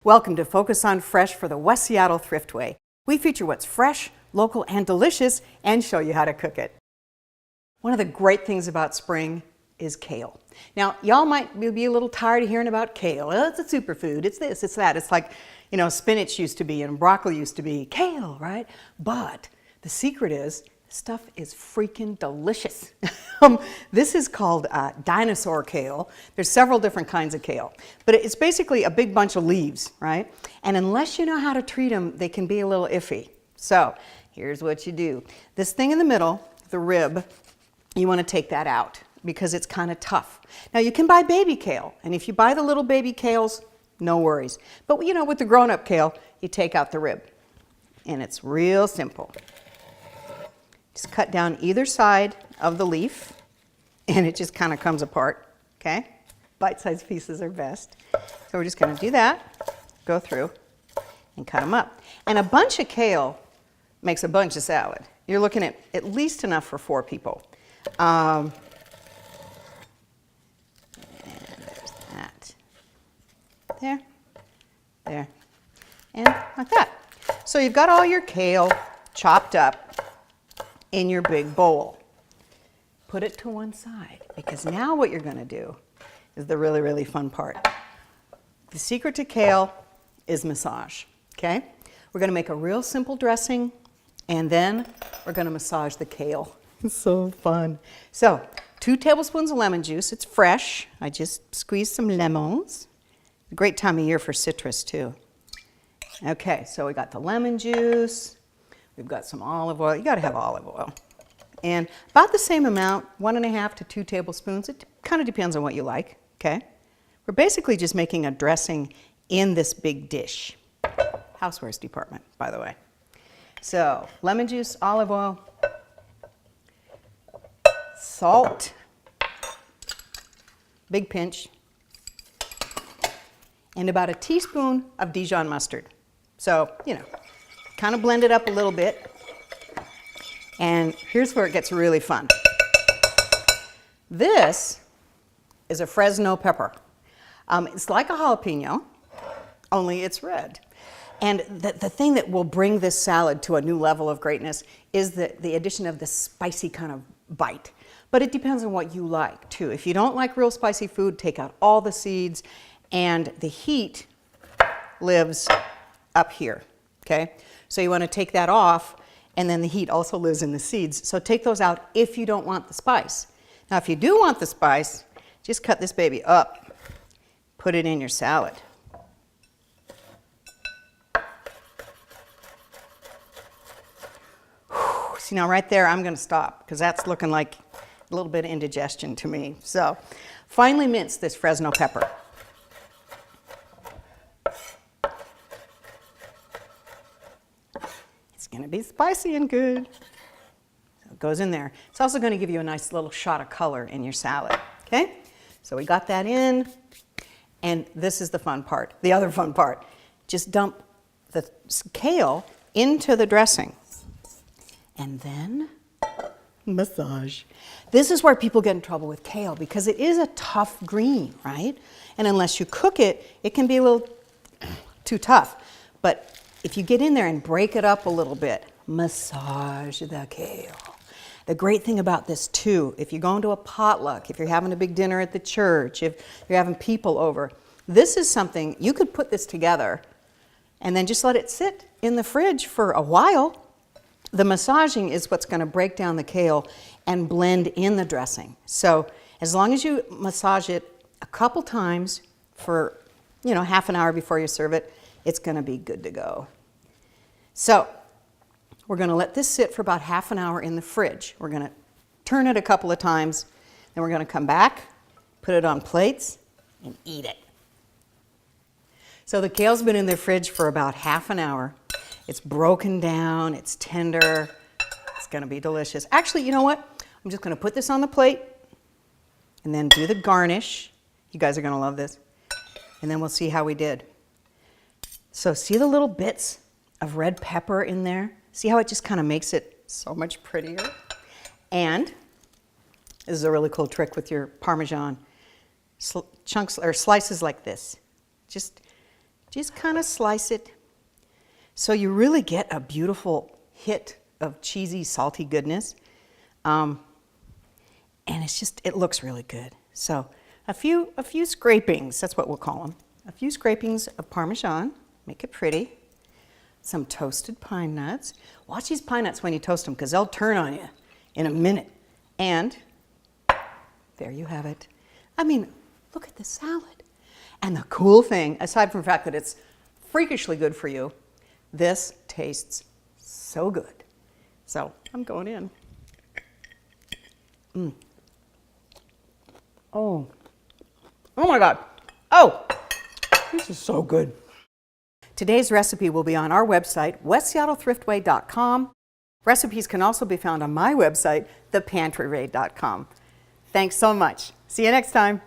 Welcome to Focus on Fresh for the West Seattle Thriftway. We feature what's fresh, local, and delicious, and show you how to cook it. One of the great things about spring is kale. Now, y'all might be a little tired of hearing about kale. Well, it's a superfood, it's this, it's that. It's like, you know, spinach used to be and broccoli used to be. Kale, right? But the secret is, this stuff is freaking delicious. This is called dinosaur kale. There's several different kinds of kale, but it's basically a big bunch of leaves, right? And unless you know how to treat them, they can be a little iffy. So here's what you do. This thing in the middle, the rib, you want to take that out because it's kind of tough. Now you can buy baby kale, and if you buy the little baby kales, no worries. But you know, with the grown-up kale, you take out the rib, and it's real simple. Just cut down either side of the leaf, and it just kind of comes apart, okay? Bite-sized pieces are best. So we're just going to do that, go through, and cut them up. And a bunch of kale makes a bunch of salad. You're looking at least enough for 4 people. And there's that. There, and like that. So you've got all your kale chopped up in your big bowl. Put it to one side, because now what you're going to do is the really, really fun part. The secret to kale is massage, okay? We're going to make a real simple dressing, and then we're going to massage the kale. It's so fun. So 2 tablespoons of lemon juice. It's fresh. I just squeezed some lemons. A great time of year for citrus too. Okay, so we got the lemon juice. We've got some olive oil. You got to have olive oil. And about the same amount, 1.5 to 2 tablespoons. It kind of depends on what you like, okay? We're basically just making a dressing in this big dish. Housewares department, by the way. So, lemon juice, olive oil, salt, big pinch, and about a teaspoon of Dijon mustard. So, you know, kind of blend it up a little bit. And here's where it gets really fun. This is a Fresno pepper. It's like a jalapeno, only it's red. And the thing that will bring this salad to a new level of greatness is the addition of this spicy kind of bite. But it depends on what you like, too. If you don't like real spicy food, take out all the seeds, and the heat lives up here, okay? So you want to take that off, and then the heat also lives in the seeds. So take those out if you don't want the spice. Now, if you do want the spice, just cut this baby up, put it in your salad. Whew. See, now right there, I'm going to stop because that's looking like a little bit of indigestion to me. So finely mince this Fresno pepper. Going to be spicy and good. So it goes in there. It's also going to give you a nice little shot of color in your salad. Okay? So we got that in. And this is the fun part. The other fun part. Just dump the kale into the dressing. And then massage. This is where people get in trouble with kale because it is a tough green, right? And unless you cook it, it can be a little too tough. But if you get in there and break it up a little bit, massage the kale. The great thing about this too, if you're going to a potluck, if you're having a big dinner at the church, if you're having people over, this is something, you could put this together and then just let it sit in the fridge for a while. The massaging is what's going to break down the kale and blend in the dressing. So as long as you massage it a couple times for, you know, half an hour before you serve it, it's going to be good to go. So we're going to let this sit for about half an hour in the fridge. We're going to turn it a couple of times, then we're going to come back, put it on plates, and eat it. So the kale's been in the fridge for about half an hour. It's broken down, it's tender, it's going to be delicious. Actually, you know what? I'm just going to put this on the plate and then do the garnish. You guys are going to love this. And then we'll see how we did. So see the little bits of red pepper in there? See how it just kind of makes it so much prettier? And this is a really cool trick with your Parmesan. Chunks or slices like this. Just Just kind of slice it so you really get a beautiful hit of cheesy, salty goodness. And it looks really good. So a few scrapings, that's what we'll call them. A few scrapings of Parmesan, make it pretty. Some toasted pine nuts. Watch these pine nuts when you toast them because they'll turn on you in a minute. And there you have it. I mean, look at the salad. And the cool thing, aside from the fact that it's freakishly good for you, this tastes so good. So I'm going in. Oh my God. Oh, this is so good. Today's recipe will be on our website, westseattlethriftway.com. Recipes can also be found on my website, thepantryraid.com. Thanks so much. See you next time.